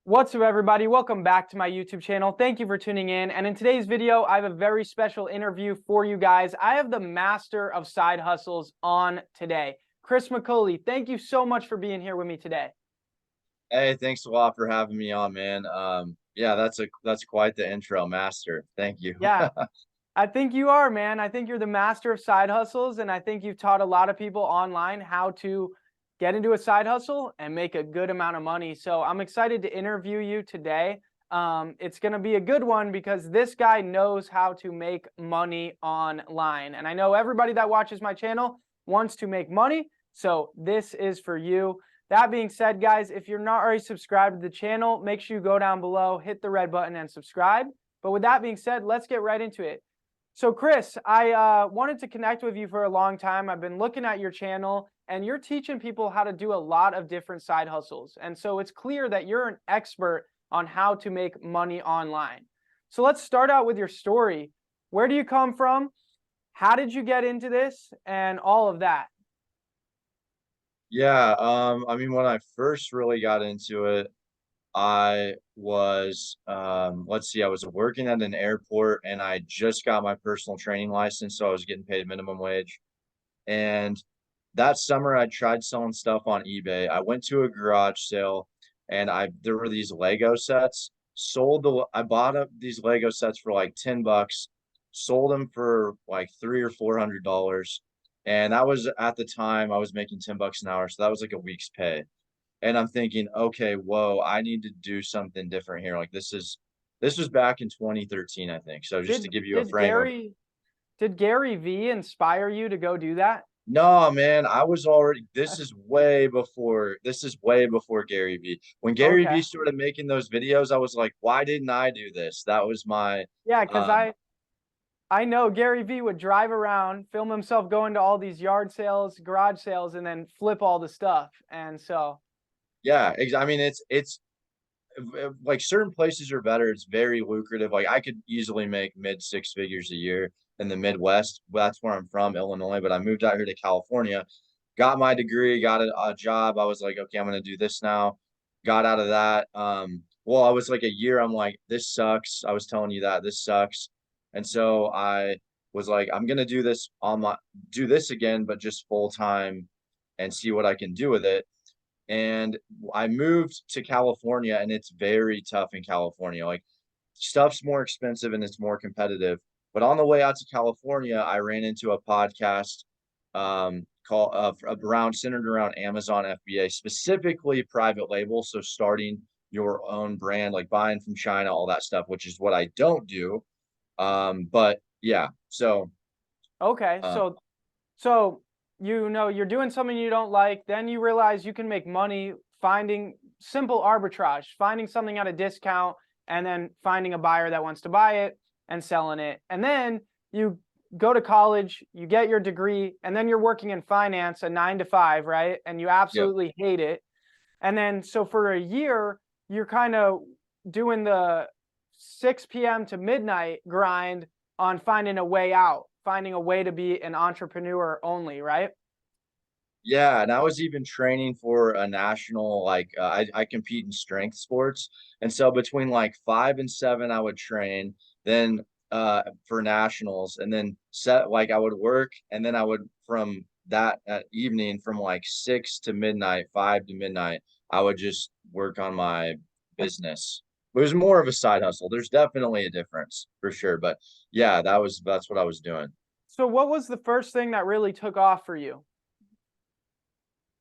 What's up, everybody? Welcome back to my YouTube channel. Thank you for tuning in. And in today's video, I have a very special interview for you guys. I have the master of side hustles on today, Kris McCauley. Thank you so much for being here with me today. Hey, thanks a lot for having me on, man. Yeah, that's quite the intro, master. Thank you. Yeah, I think you are, man. I think you're the master of side hustles, and I think you've taught a lot of people online how to get into a side hustle and make a good amount of money. So I'm excited to interview you today. It's going to be a good one because this guy knows how to make money online. And I know everybody that watches my channel wants to make money. So this is for you. That being said, guys, if you're not already subscribed to the channel, make sure you go down below, hit the red button and subscribe. But with that being said, let's get right into it. So Kris, I wanted to connect with you for a long time. I've been looking at your channel and you're teaching people how to do a lot of different side hustles. And so it's clear that you're an expert on how to make money online. So let's start out with your story. Where do you come from? How did you get into this and all of that? Yeah, I mean, when I first really got into it, I was, let's see, I was working at an airport and I just got my personal training license, so I was getting paid minimum wage. And that summer, I tried selling stuff on eBay. I went to a garage sale and there were these Lego sets. I bought up these Lego sets for like $10, sold them for like $300 or $400. And that was at the time I was making $10 an hour. So that was like a week's pay. And I'm thinking, okay, whoa, I need to do something different here. Like this was back in 2013, I think. So just to Did give you a did frame of Gary did Gary V inspire you to go do that? No, man, I was already this is way before Gary Vee. When Gary Vee Okay. started making those videos, I was like, why didn't I do this? That was my Yeah, because um I know Gary Vee would drive around, film himself going to all these yard sales, garage sales, and then flip all the stuff. And so, I mean it's like certain places are better. It's very lucrative. Like I could easily make mid six figures a year in the Midwest. Well, that's where I'm from, Illinois, but I moved out here to California, got my degree, got a job. I was like, okay, I'm gonna do this now. Got out of that. Well, I was like a year, I'm like, this sucks. I was telling you that this sucks. And so I was like, I'm gonna do this again, but just full time and see what I can do with it. And I moved to California and it's very tough in California. Like stuff's more expensive and it's more competitive. But on the way out to California, I ran into a podcast called centered around Amazon FBA, specifically private label. So starting your own brand, like buying from China, all that stuff, which is what I don't do. But yeah, so okay, uh, so you know you're doing something you don't like, then you realize you can make money finding simple arbitrage, finding something at a discount, and then finding a buyer that wants to buy it and selling it. And then you go to college, you get your degree, and then you're working in finance, a 9 to 5, right? And you yep. absolutely hate it. And then so for a year, you're kind of doing the 6 p.m. to midnight grind on finding a way out, finding a way to be an entrepreneur only, right? Yeah, and I was even training for a national I compete in strength sports. And so between like 5 and 7 I would train, then for nationals and then set like I would work and then I would from that evening from like 6 to midnight, 5 to midnight, I would just work on my business. It was more of a side hustle. There's definitely a difference for sure. But yeah, that's what I was doing. So what was the first thing that really took off for you?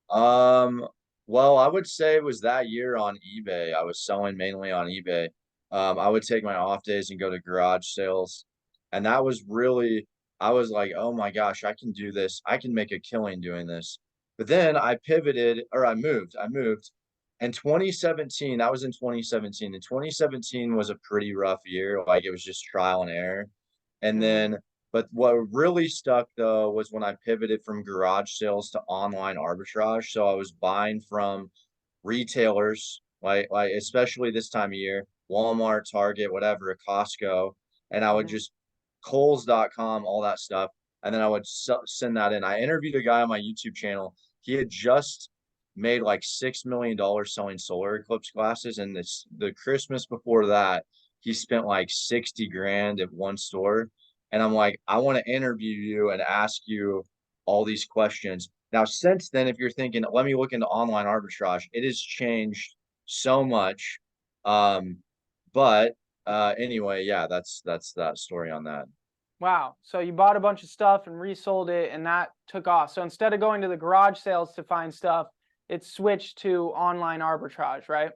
Um, well, I would say it was that year on eBay. I was selling mainly on eBay. I would take my off days and go to garage sales. And that was really, I was like, oh my gosh, I can do this. I can make a killing doing this. But then I pivoted or I moved. And 2017, that was in 2017. And 2017 was a pretty rough year. Like it was just trial and error. And Mm-hmm. then but what really stuck though was when I pivoted from garage sales to online arbitrage. So I was buying from retailers, like especially this time of year, Walmart, Target, whatever, Costco, and I would Mm-hmm. just Kohl's.com, all that stuff, and then I would send that in. I interviewed a guy on my YouTube channel. He had just made like $6 million selling solar eclipse glasses. And the Christmas before that, he spent like 60 grand at one store. And I'm like, I want to interview you and ask you all these questions. Now, since then, if you're thinking, let me look into online arbitrage, it has changed so much. But anyway, yeah, that's that story on that. Wow. So you bought a bunch of stuff and resold it, and that took off. So instead of going to the garage sales to find stuff, it switched to online arbitrage, right?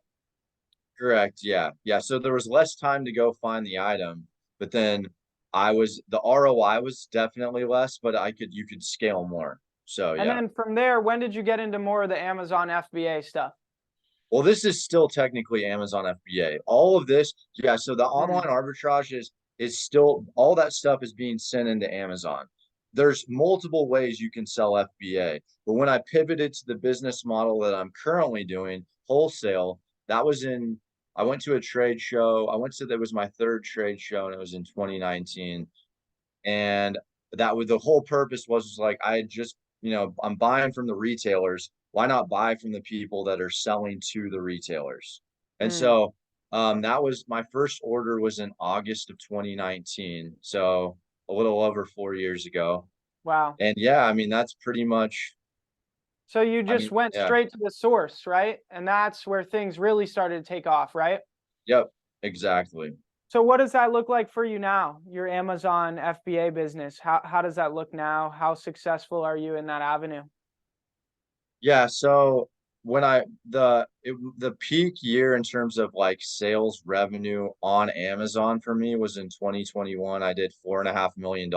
Correct. Yeah. Yeah. So there was less time to go find the item, but then the ROI was definitely less, but you could scale more. So And yeah. then from there, when did you get into more of the Amazon FBA stuff? Well, this is still technically Amazon FBA. All of this, yeah. So the Hmm. online arbitrage is still all that stuff is being sent into Amazon. There's multiple ways you can sell FBA, but when I pivoted to the business model that I'm currently doing, wholesale, that was in I went to a trade show. That was my third trade show, and it was in 2019. And the whole purpose was like I had just, I'm buying from the retailers. Why not buy from the people that are selling to the retailers? And Mm, so that was my first order was in August of 2019. So a little over 4 years ago. wow. And yeah, I mean, that's pretty much, So you I just mean, went yeah, straight to the source, right? And that's where things really started to take off, right? yep, exactly. So what does that look like for you now? Your Amazon FBA business. How does that look now? How successful are you in that avenue? Yeah, so when the peak year in terms of like sales revenue on Amazon for me was in 2021. I did $4.5 million.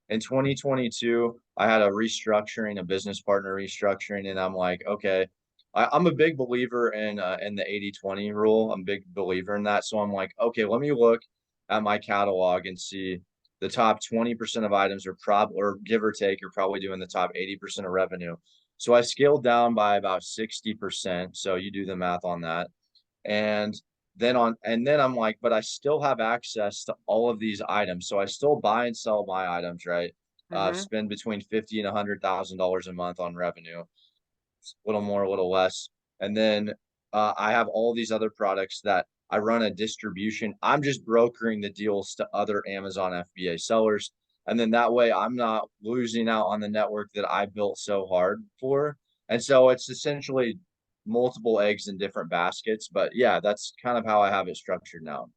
In 2022, I had a business partner restructuring, and I'm like, okay, I'm a big believer in the 80/20 rule. I'm a big believer in that. So I'm like, okay, let me look at my catalog and see the top 20% of items are or give or take, are probably doing the top 80% of revenue. So I scaled down by about 60%. So you do the math on that. And then I'm like, but I still have access to all of these items. So I still buy and sell my items, right? Hmm. Spend between 50 and $100,000 a month on revenue, a little more, a little less. And then I have all these other products that I run a distribution. I'm just brokering the deals to other Amazon FBA sellers. And then that way I'm not losing out on the network that I built so hard for. And so it's essentially multiple eggs in different baskets. But yeah, that's kind of how I have it structured now.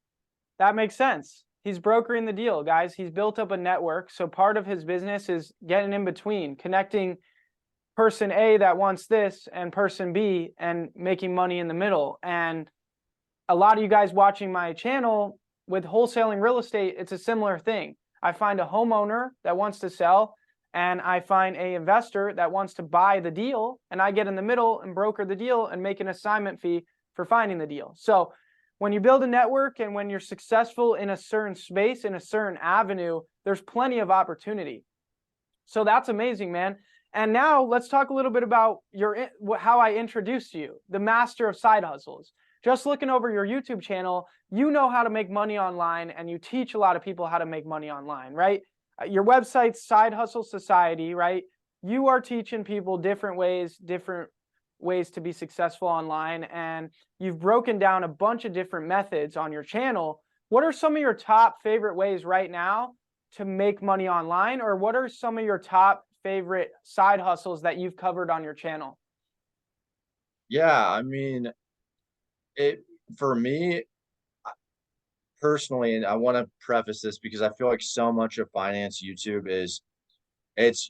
That makes sense. He's brokering the deal, guys. He's built up a network. So part of his business is getting in between, connecting person A that wants this and person B and making money in the middle. And a lot of you guys watching my channel with wholesaling real estate, it's a similar thing. I find a homeowner that wants to sell, and I find a investor that wants to buy the deal, and I get in the middle and broker the deal and make an assignment fee for finding the deal. So when you build a network and when you're successful in a certain space, in a certain avenue, there's plenty of opportunity. So that's amazing, man. And now let's talk a little bit about how I introduced you, the master of side hustles. Just looking over your YouTube channel, you know how to make money online and you teach a lot of people how to make money online, right? Your website's Side Hustle Society, right? You are teaching people different ways to be successful online, and you've broken down a bunch of different methods on your channel. What are some of your top favorite ways right now to make money online, or what are some of your top favorite side hustles that you've covered on your channel? Yeah, I mean, it for me personally, and I want to preface this because I feel like so much of finance YouTube is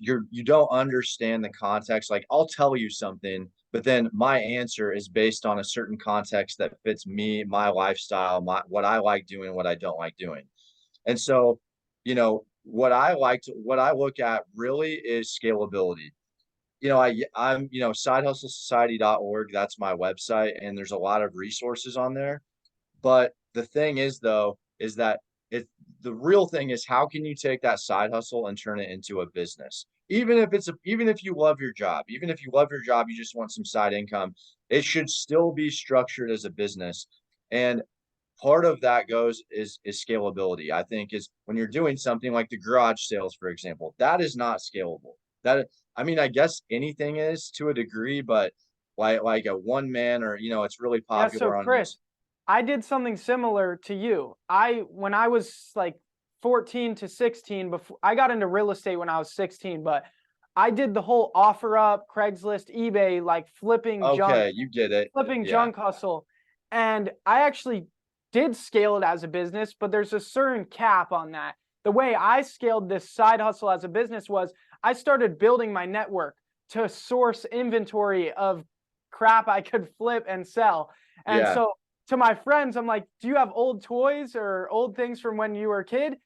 you don't understand the context. Like I'll tell you something, but then my answer is based on a certain context that fits me, my lifestyle, what I like doing, what I don't like doing. And so, what I look at really is scalability. I'm, sidehustlesociety.org. That's my website, and there's a lot of resources on there. But the thing is, though, is that the real thing is how can you take that side hustle and turn it into a business? Even if you love your job, even if you love your job, you just want some side income, it should still be structured as a business. And part of that is scalability. I think is when you're doing something like the garage sales, for example, that is not scalable. That I mean, I guess anything is to a degree, but like a one man, or it's really Yeah, so popular on Kris, I did something similar to you. When I was like 14 to 16, before I got into real estate when I was 16, but I did the whole OfferUp, Craigslist, eBay, like Okay, you get it. flipping Yeah. junk hustle. And I actually did scale it as a business, but there's a certain cap on that. The way I scaled this side hustle as a business was I started building my network to source inventory of crap I could flip and sell. And Yeah. so to my friends, I'm like, do you have old toys or old things from when you were a kid?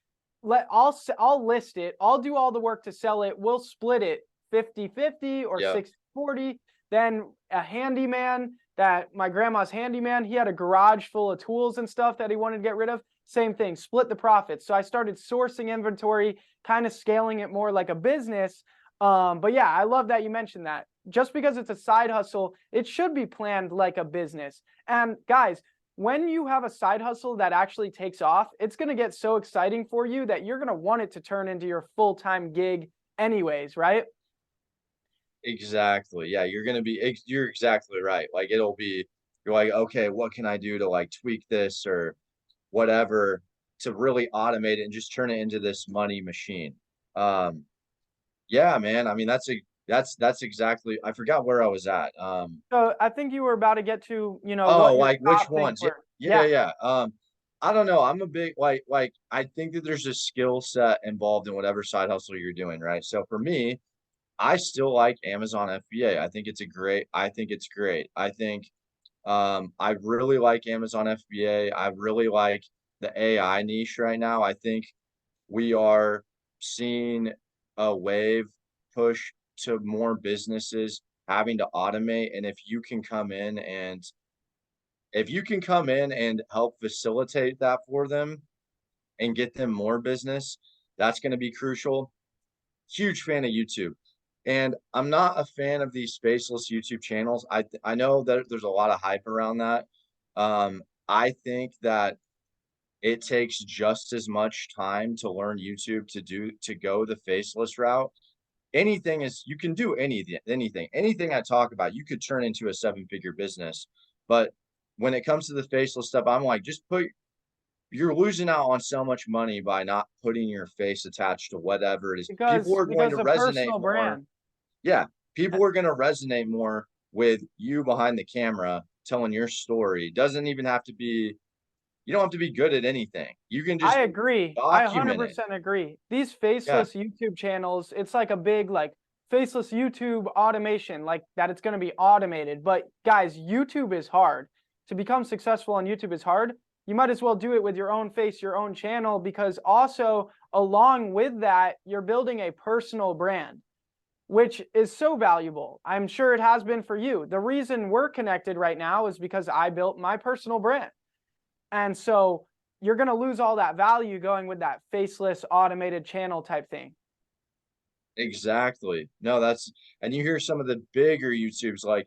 I'll list it. I'll do all the work to sell it. We'll split it 50-50 or Yep. 60-40. Then a handyman, that my grandma's handyman, he had a garage full of tools and stuff that he wanted to get rid of. Same thing, split the profits. So I started sourcing inventory, kind of scaling it more like a business. But yeah, I love that you mentioned that. Just because it's a side hustle, it should be planned like a business. And guys, when you have a side hustle that actually takes off, it's going to get so exciting for you that you're going to want it to turn into your full-time gig anyways, right? Exactly. Yeah, you're exactly right. Like you're like, okay, what can I do to like tweak this or whatever to really automate it and just turn it into this money machine. Um, yeah, man. I mean, that's exactly, I forgot where I was at. So I think you were about to get to, Oh, what your like which top things ones? Yeah, were. yeah, Yeah. yeah. I don't know. I'm a big like I think that there's a skill set involved in whatever side hustle you're doing, right? So for me, I still like Amazon FBA. I think it's great. I think I really like Amazon FBA. I really like the AI niche right now. I think we are seeing a wave push to more businesses having to automate. And if you can come in and help facilitate that for them and get them more business, that's going to be crucial. Huge fan of YouTube. And I'm not a fan of these faceless YouTube channels. I know that there's a lot of hype around that. I think that it takes just as much time to learn YouTube to go the faceless route. You can do anything I talk about, you could turn into a seven-figure business. But when it comes to the faceless stuff, I'm like, you're losing out on so much money by not putting your face attached to whatever it is. People are going Because to the resonate personal more. brand. Yeah, Uh, people are going to resonate more with you behind the camera telling your story. Doesn't even have to be, you don't have to be good at anything. You can I just agree. I document it. 100% agree. These Yeah, faceless YouTube channels, it's like a big like faceless YouTube automation, like that it's going to be automated. But guys, YouTube is hard. To become successful on YouTube is hard. You might as well do it with your own face, your own channel, because also along with that, you're building a personal brand, which is so valuable. I'm sure it has been for you. The reason we're connected right now is because I built my personal brand. And so you're going to lose all that value going with that faceless automated channel type thing. exactly. No, and you hear some of the bigger YouTubes like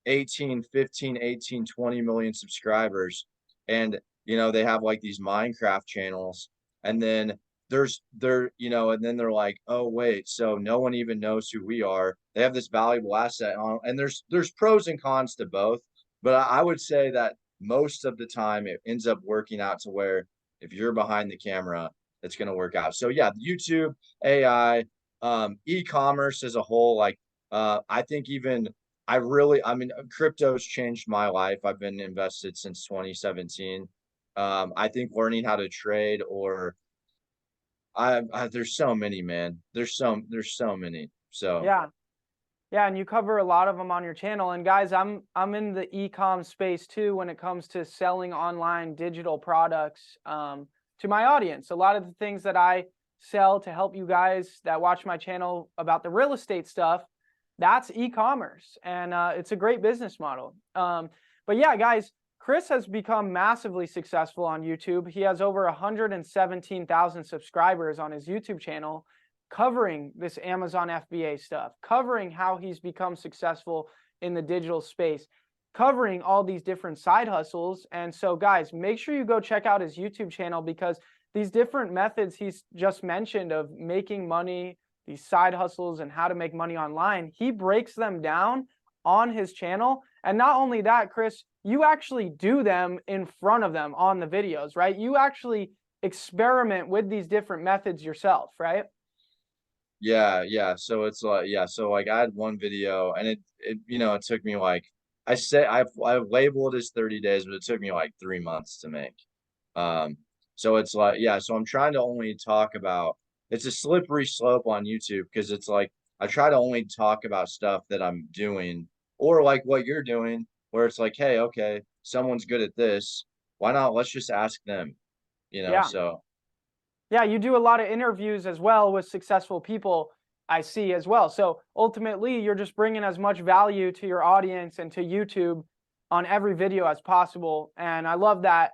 18, 15, 18, 20 million subscribers. And, they have like these Minecraft channels. And then and then they're like, oh, wait, so no one even knows who we are. They have this valuable asset and there's pros and cons to both. But I would say that most of the time it ends up working out to where if you're behind the camera, it's going to work out. So yeah, YouTube, AI, e-commerce as a whole, like, I think even I mean, crypto's changed my life. I've been invested since 2017. I think learning how to trade there's so many, man. There's so many. So Yeah. Yeah, and you cover a lot of them on your channel. And guys, I'm in the e-com space too when it comes to selling online digital products to my audience. A lot of the things that I sell to help you guys that watch my channel about the real estate stuff, that's e-commerce, and it's a great business model. But yeah, guys, Kris has become massively successful on YouTube. He has over 117,000 subscribers on his YouTube channel, covering this Amazon FBA stuff, covering how he's become successful in the digital space, covering all these different side hustles. And so guys, make sure you go check out his YouTube channel, because these different methods he's just mentioned of making money, these side hustles and how to make money online, he breaks them down on his channel. And not only that, Kris, you actually do them in front of them on the videos, right? You actually experiment with these different methods yourself, right? Yeah. So it's like, yeah. So like I had one video and it took me like, I've labeled it as 30 days, but it took me like 3 months to make. Um, so it's like, yeah, so I'm trying to only talk about, it's a slippery slope on YouTube because it's like, I try to only talk about stuff that I'm doing or like what you're doing, where it's like, hey, okay, someone's good at this. Why not? Let's just ask them, Yeah. so. Yeah, you do a lot of interviews as well with successful people, I see as well. So ultimately, you're just bringing as much value to your audience and to YouTube on every video as possible. And I love that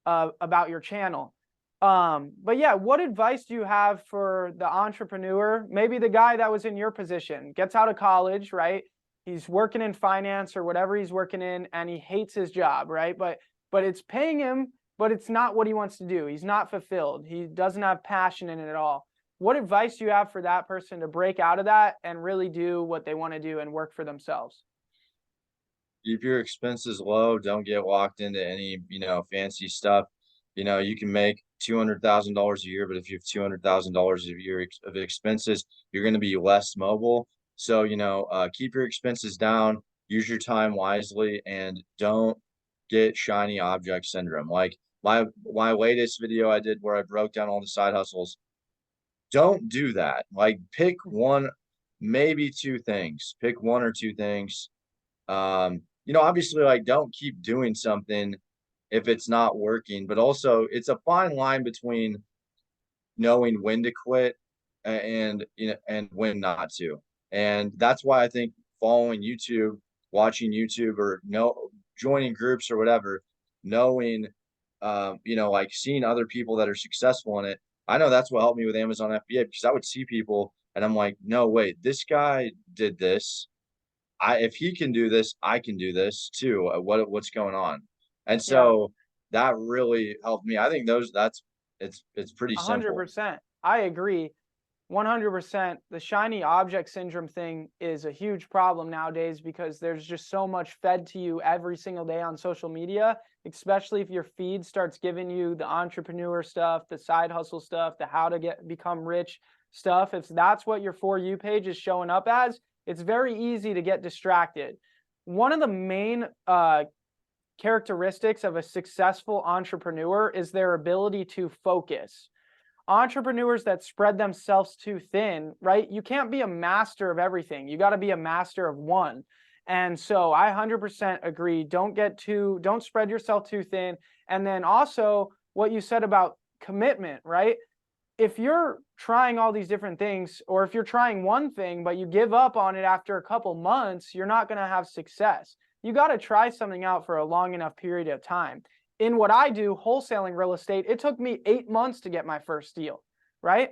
about your channel. But yeah, what advice do you have for the entrepreneur? Maybe the guy that was in your position, gets out of college, right? He's working in finance or whatever he's working in, and he hates his job, right? But it's paying him, but it's not what he wants to do. He's not fulfilled. He doesn't have passion in it at all. What advice do you have for that person to break out of that and really do what they want to do and work for themselves? Keep your expenses low. Don't get locked into any, fancy stuff. You can make $200,000 a year, but if you have $200,000 a year of expenses, you're going to be less mobile. So, keep your expenses down, use your time wisely, and don't get shiny object syndrome. Like my latest video I did where I broke down all the side hustles. Don't do that. Like pick one, maybe two things. Pick one or two things. Obviously, like don't keep doing something if it's not working, but also it's a fine line between knowing when to quit and when not to. And that's why I think following YouTube, watching YouTube or joining groups or whatever, knowing like seeing other people that are successful in it. I know that's what helped me with Amazon FBA because I would see people and I'm like, no, wait, this guy did this. If he can do this, I can do this too. What's going on? And Yeah. so that really helped me. I think it's pretty simple. 100%. I agree. 100%. The shiny object syndrome thing is a huge problem nowadays because there's just so much fed to you every single day on social media, especially if your feed starts giving you the entrepreneur stuff, the side hustle stuff, the how to become rich stuff. If that's what your For You page is showing up as, it's very easy to get distracted. One of the main characteristics of a successful entrepreneur is their ability to focus. Entrepreneurs that spread themselves too thin, right? You can't be a master of everything. You got to be a master of one. And so I 100% agree. Don't spread yourself too thin. And then also what you said about commitment, right? If you're trying all these different things, or if you're trying one thing, but you give up on it after a couple months, you're not going to have success. You got to try something out for a long enough period of time. In what I do, wholesaling real estate, it took me 8 months to get my first deal, right?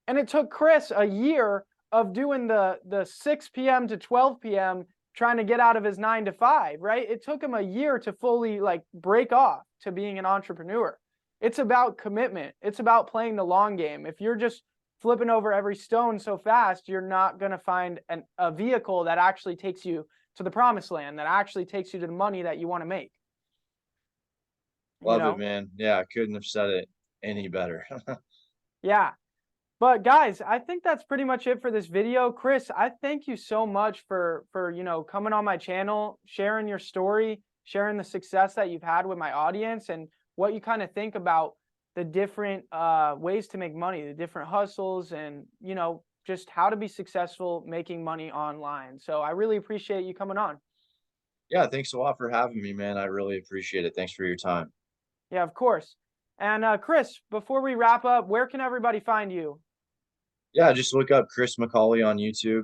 And it took Kris a year of doing the 6 p.m. to 12 p.m. trying to get out of his 9 to 5, right? It took him a year to fully like break off to being an entrepreneur. It's about commitment. It's about playing the long game. If you're just flipping over every stone so fast, you're not going to find a vehicle that actually takes you to the promised land, that actually takes you to the money that you want to make. Love it, man. Yeah, I couldn't have said it any better. Yeah. But guys, I think that's pretty much it for this video. Kris, I thank you so much for coming on my channel, sharing your story, sharing the success that you've had with my audience and what you kind of think about the different ways to make money, the different hustles and, just how to be successful making money online. So I really appreciate you coming on. Yeah, thanks a lot for having me, man. I really appreciate it. Thanks for your time. Yeah, of course. And Kris, before we wrap up, where can everybody find you? Yeah, just look up Kris McCauley on YouTube,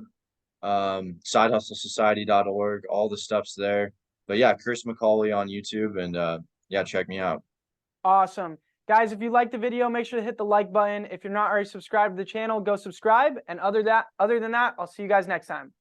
sidehustlesociety.org. All the stuff's there. But yeah, Kris McCauley on YouTube and yeah, check me out. Awesome. Guys, if you liked the video, make sure to hit the like button. If you're not already subscribed to the channel, go subscribe. And other than that, I'll see you guys next time.